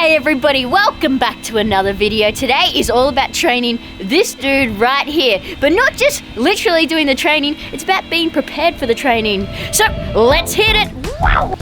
Hey everybody, welcome back to another video. Today is all about training this dude right here. But not just literally doing the training, it's about being prepared for the training. So, let's hit it! Wow!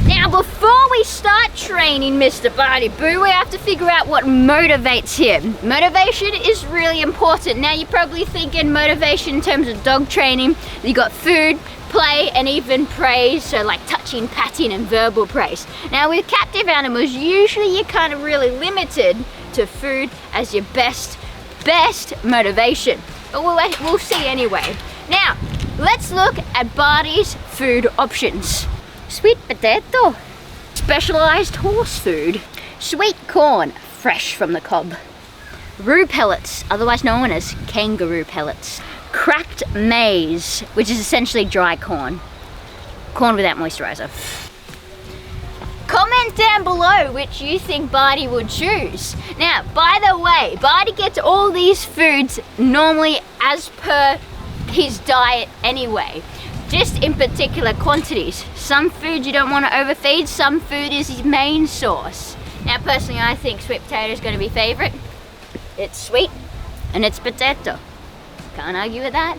Now before we start training Mr. Barty Boo, we have to figure out what motivates him. Motivation is really important. Now you're probably thinking motivation in terms of dog training. You got food, play, and even praise, so like touching, patting, and verbal praise. Now with captive animals, usually you're kind of really limited to food as your best motivation. But we'll see anyway. Now, let's look at Barty's food options. Sweet potato, specialized horse food, sweet corn, fresh from the cob, roo pellets, otherwise known as kangaroo pellets, cracked maize, which is essentially dry corn without moisturizer. Comment down below which you think Barty would choose. Now, by the way, Barty gets all these foods normally as per his diet anyway. Just in particular quantities. Some food you don't want to overfeed, some food is his main source. Now personally I think sweet potato is going to be favourite. It's sweet and it's potato. Can't argue with that.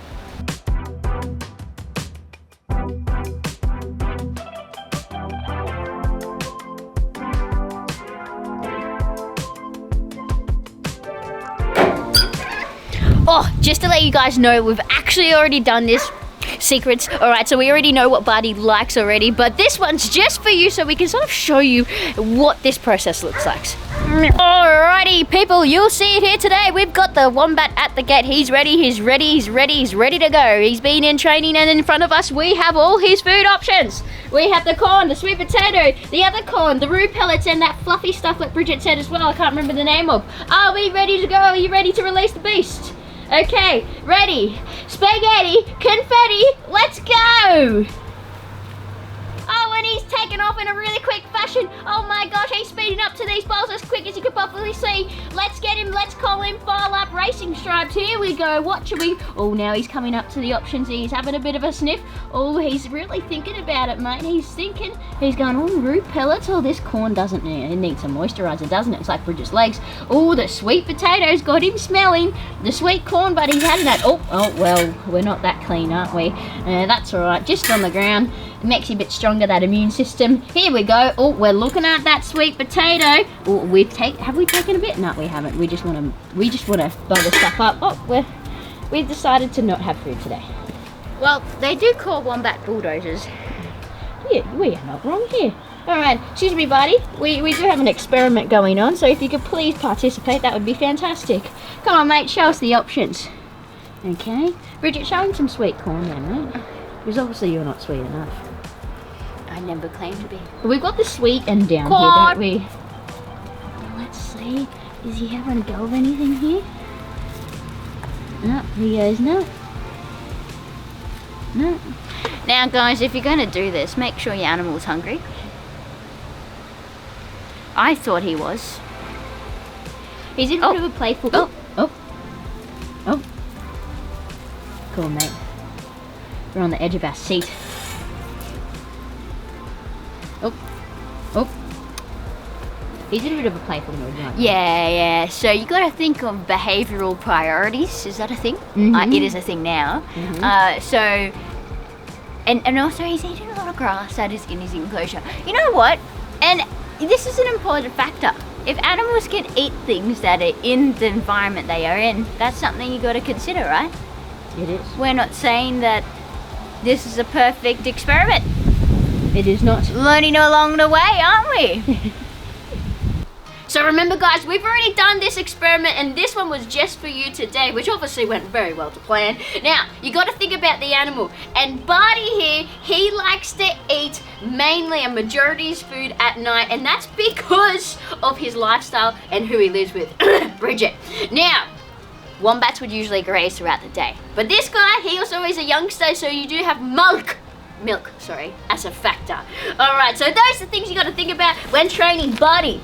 Oh, just to let you guys know, we've actually already done this. Secrets. Alright, so we already know what Barty likes already, but this one's just for you so we can sort of show you what this process looks like. Alrighty people, you'll see it here today. We've got the Wombat at the gate. He's ready to go. He's been in training, and in front of us we have all his food options. We have the corn, the sweet potato, the other corn, the roo pellets, and that fluffy stuff like Bridget said as well, I can't remember the name of. Are we ready to go? Are you ready to release the beast? Okay, ready, spaghetti, confetti, let's go! Oh, and he's taken off in a really quick fashion. Oh my gosh, he's speeding up to these balls as quick as you could possibly see. Let's get him, let's call him File Up Racing Stripes. Here we go, what should we? Oh, now he's coming up to the options. He's having a bit of a sniff. Oh, he's really thinking about it, mate. He's thinking, he's going, oh, root pellets. Oh, this corn doesn't, it needs some moisturizer, doesn't it? It's like Bridget's legs. Oh, the sweet potatoes got him smelling. The sweet corn, but he's had that. Oh, well, we're not that clean, aren't we? That's all right, just on the ground. It makes you a bit stronger, that immune system. Here we go. Oh, we're looking at that sweet potato. Oh, have we taken a bit? No, we haven't. We just want to bugger stuff up. Oh, we've decided to not have food today. Well, they do call Wombat bulldozers. Yeah, we are not wrong here. All right, excuse me, Barty. We do have an experiment going on, so if you could please participate, that would be fantastic. Come on, mate, show us the options. Okay, Bridget, show him some sweet corn then, mate. Because obviously you're not sweet enough. I never claimed to be. But we've got the sweet end down here, don't we? Let's see. Is he having a go of anything here? No, he goes, no. No. Now guys, if you're going to do this, make sure your animal's hungry. I thought he was. He's in a bit of a playful... Oh. Cool, mate. We're on the edge of our seat. Oh. He's in a bit of a playful mood, right? Yeah. So you got to think of behavioural priorities. Is that a thing? Mm-hmm. It is a thing now. Mm-hmm. And also he's eating a lot of grass in his enclosure. You know what? And this is an important factor. If animals can eat things that are in the environment they are in, that's something you got to consider, right? It is. We're not saying that this is a perfect experiment. It is not. Learning along the way, aren't we? So remember guys, we've already done this experiment and this one was just for you today, which obviously went very well to plan. Now, you got to think about the animal. And Barty here, he likes to eat mainly a majority of his food at night, and that's because of his lifestyle and who he lives with, Bridget. Now, wombats would usually graze throughout the day. But this guy, he also is a youngster, so you do have milk, as a factor. Alright, so those are the things you got to think about when training Barty.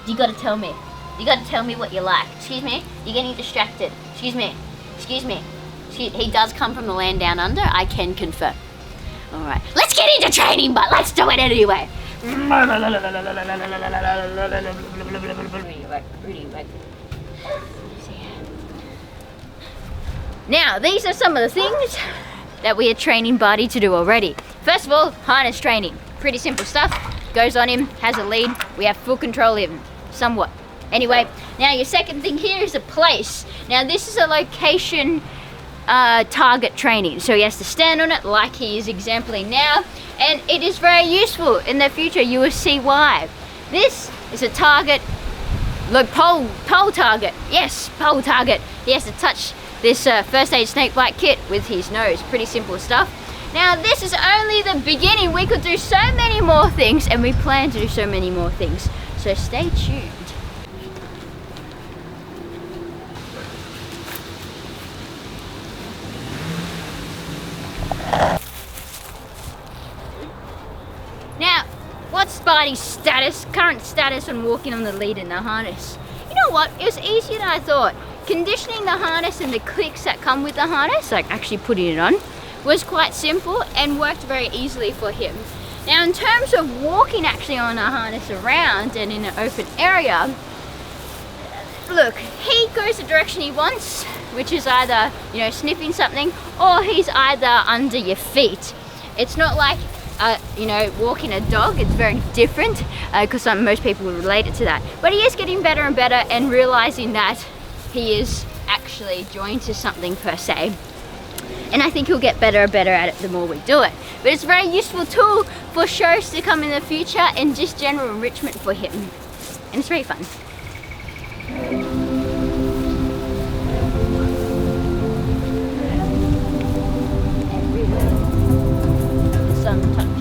You gotta tell me. You gotta tell me what you like. Excuse me? You're getting distracted. Excuse me. Excuse me. He does come from the land down under, I can confirm. Alright. Let's get into training, but let's do it anyway. Now, these are some of the things that we are training Barty to do already. First of all, harness training. Pretty simple stuff. Goes on him, has a lead. We have full control of him. Somewhat. Anyway, now your second thing here is a place. Now this is a location target training. So he has to stand on it like he is exempling now. And it is very useful in the future. You will see why. This is a target, look, pole target. Yes, pole target. He has to touch this first aid snakebite kit with his nose. Pretty simple stuff. Now this is only the beginning. We could do so many more things and we plan to do so many more things. So stay tuned. Now, what's Barty's current status on walking on the lead in the harness? You know what, it was easier than I thought. Conditioning the harness and the clicks that come with the harness, like actually putting it on, was quite simple and worked very easily for him. Now in terms of walking actually on a harness around and in an open area, look, he goes the direction he wants, which is either, you know, sniffing something or he's either under your feet. It's not like, you know, walking a dog. It's very different because most people would relate it to that. But he is getting better and better and realizing that he is actually joined to something per se. And I think he'll get better and better at it the more we do it. But it's a very useful tool for shows to come in the future and just general enrichment for him. And it's very fun. The sun touches.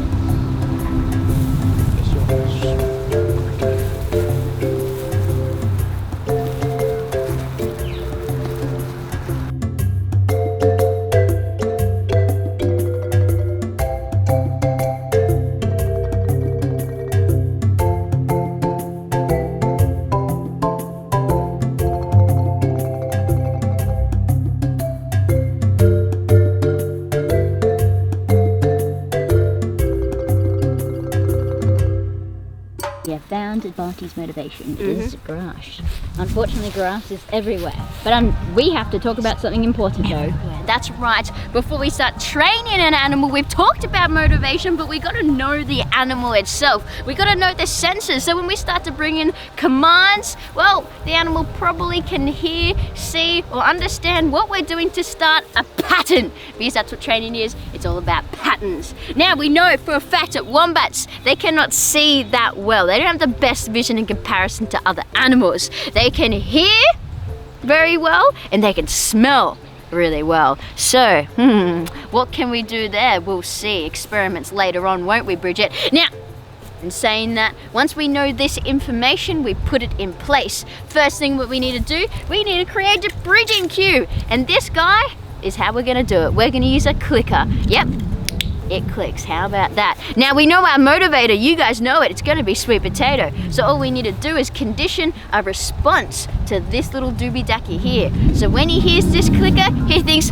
Found Barty's motivation. It is grass. Unfortunately, grass is everywhere. But we have to talk about something important though. That's right. Before we start training an animal, we've talked about motivation, but we got to know the animal itself. We got to know the senses. So when we start to bring in commands, well, the animal probably can hear, see, or understand what we're doing to start a pattern. Because that's what training is. It's all about patterns. Now we know for a fact that wombats, they cannot see that well. They don't have the best vision in comparison to other animals. They can hear very well and they can smell really well. So, what can we do there? We'll see experiments later on, won't we, Bridget? Now, in saying that, once we know this information, we put it in place. First thing what we need to do, we need to create a bridging cue. And this guy is how we're gonna do it. We're gonna use a clicker. Yep. It clicks. How about that? Now we know our motivator. You guys know it. It's going to be sweet potato. So all we need to do is condition a response to this little doobie dacky here. So when he hears this clicker, he thinks,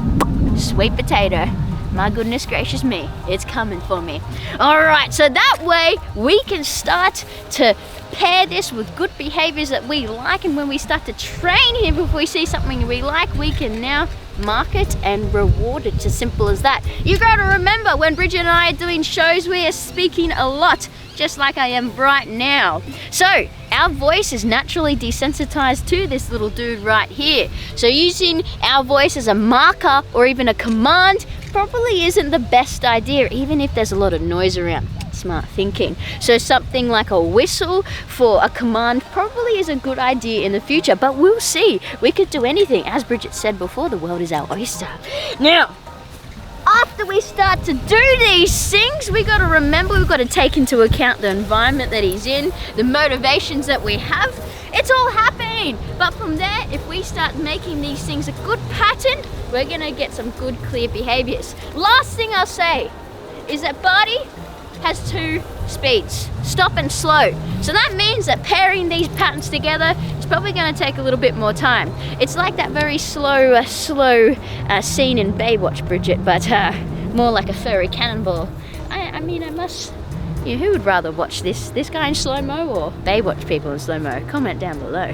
sweet potato. My goodness gracious me. It's coming for me. All right. So that way we can start to pair this with good behaviors that we like. And when we start to train him, if we see something we like, we can now mark it and reward it. It's as simple as that. You gotta remember, when Bridget and I are doing shows, we are speaking a lot, just like I am right now. So our voice is naturally desensitized to this little dude right here. So using our voice as a marker or even a command probably isn't the best idea, even if there's a lot of noise around. smart thinking. So something like a whistle for a command probably is a good idea in the future, but we'll see. We could do anything. As Bridget said before, the world is our oyster. Now, after we start to do these things, we got to remember, we've got to take into account the environment that he's in, the motivations that we have. It's all happening. But from there, if we start making these things a good pattern, we're going to get some good, clear behaviors. Last thing I'll say is that Barty has 2 speeds, stop and slow. So that means that pairing these patterns together is probably going to take a little bit more time. It's like that very slow scene in Baywatch, Bridget, but more like a furry cannonball. I mean, I must... You know, who would rather watch this guy in slow-mo or Baywatch people in slow-mo? Comment down below.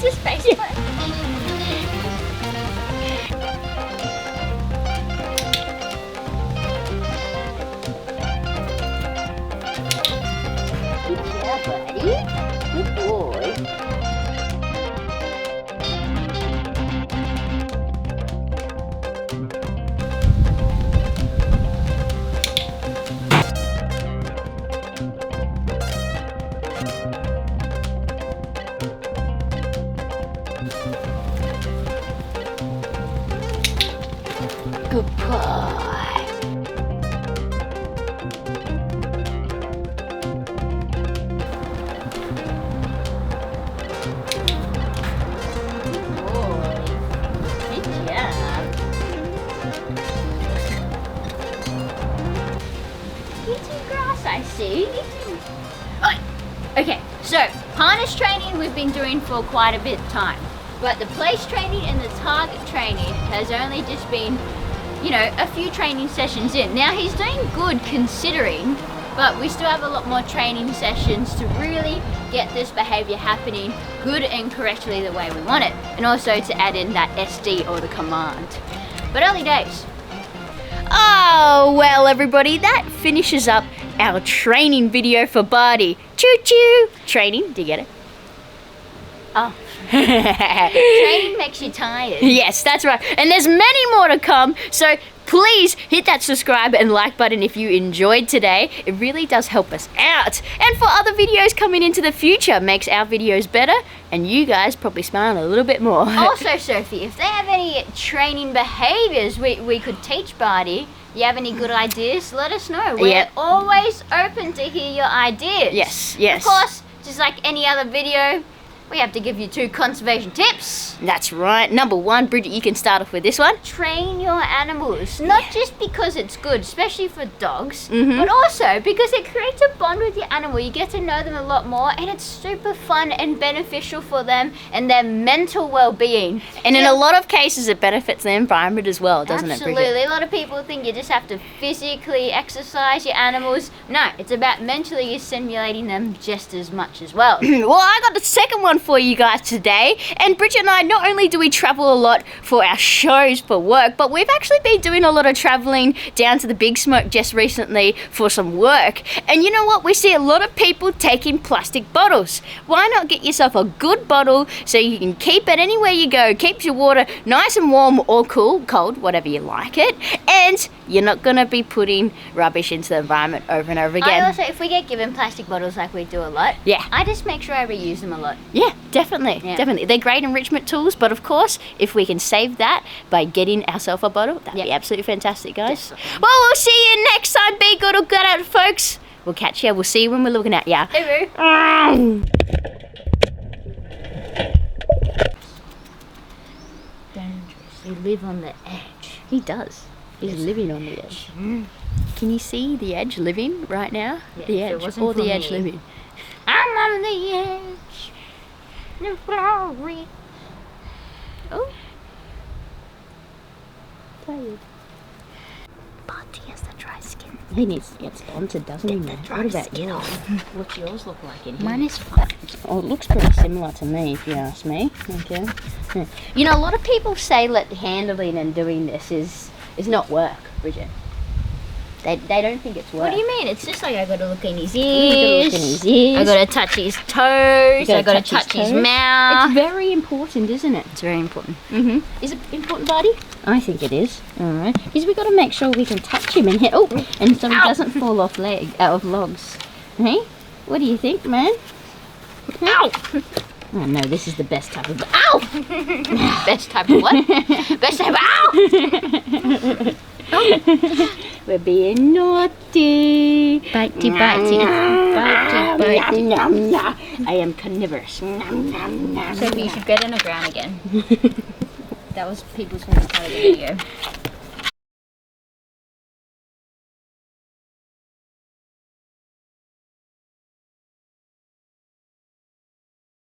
Just face it. Good job, buddy. Good boy. Good boy. I see. Okay, so harness training we've been doing for quite a bit of time, but the place training and the target training has only just been, you know, a few training sessions in. Now he's doing good considering, but we still have a lot more training sessions to really get this behavior happening good and correctly the way we want it, and also to add in that SD or the command. But early days. Oh, well everybody, that finishes up our training video for Barty. Choo choo! Training, do you get it? Oh. Training makes you tired. Yes, that's right. And there's many more to come, so please hit that subscribe and like button if you enjoyed today. It really does help us out. And for other videos coming into the future, makes our videos better and you guys probably smile a little bit more. Also, Sophie, if they have any training behaviors we could teach Barty, you have any good ideas, let us know. We're always open to hear your ideas. Yes, yes. Of course, just like any other video, we have to give you 2 conservation tips. That's right. Number 1, Bridget, you can start off with this one. Train your animals. Not just because it's good, especially for dogs, but also because it creates a bond with your animal. You get to know them a lot more, and it's super fun and beneficial for them and their mental well-being. And in a lot of cases, it benefits the environment as well, doesn't it, Bridget? Absolutely. A lot of people think you just have to physically exercise your animals. No, it's about mentally stimulating them just as much as well. Well, I got the second one one for you guys today. And Bridget and I, not only do we travel a lot for our shows for work, but we've actually been doing a lot of traveling down to the Big Smoke just recently for some work. And you know what? We see a lot of people taking plastic bottles. Why not get yourself a good bottle so you can keep it anywhere you go? Keeps your water nice and warm or cool, cold, whatever you like it. And you're not going to be putting rubbish into the environment over and over again. I also, if we get given plastic bottles like we do a lot, Yeah. I just make sure I reuse them a lot. Yeah, definitely, Yeah. definitely. They're great enrichment tools, but of course, if we can save that by getting ourselves a bottle, that'd be absolutely fantastic, guys. Definitely. Well, we'll see you next time. Be good or good out, folks. We'll catch you. We'll see you when we're looking at ya. Dangerously live on the edge. He does. He's living on the edge. Can you see the edge living right now? Yeah, The if it edge, wasn't or for the edge me. living. I'm on the edge. No glory. Oh. Tired. Barty has the dry skin. He needs to get sponsored, doesn't he, man? What about yours? What's yours look like in here? Mine is fun. Oh, it looks pretty similar to me, if you ask me. Okay. Yeah. You know, a lot of people say that handling and doing this is not work, Bridget. They don't think it's work. What do you mean? It's just like I gotta look in his You gotta ears. look in his ears. I gotta touch his toes. You I gotta touch his toes. mouth. It's very important, isn't it? It's very important. Is it important, Barty? I think it is. All right. Because we got to make sure we can touch him and hit. Oh, and so he doesn't fall off out of logs. Hey, what do you think, man? Ow! Oh no, this is the best type of. Ow! Best type of what? Best type of ow! We're being naughty. Bitey, bitey. Bitey, bitey. I am carnivorous. So you should get on the ground again. That was people's first part of the video.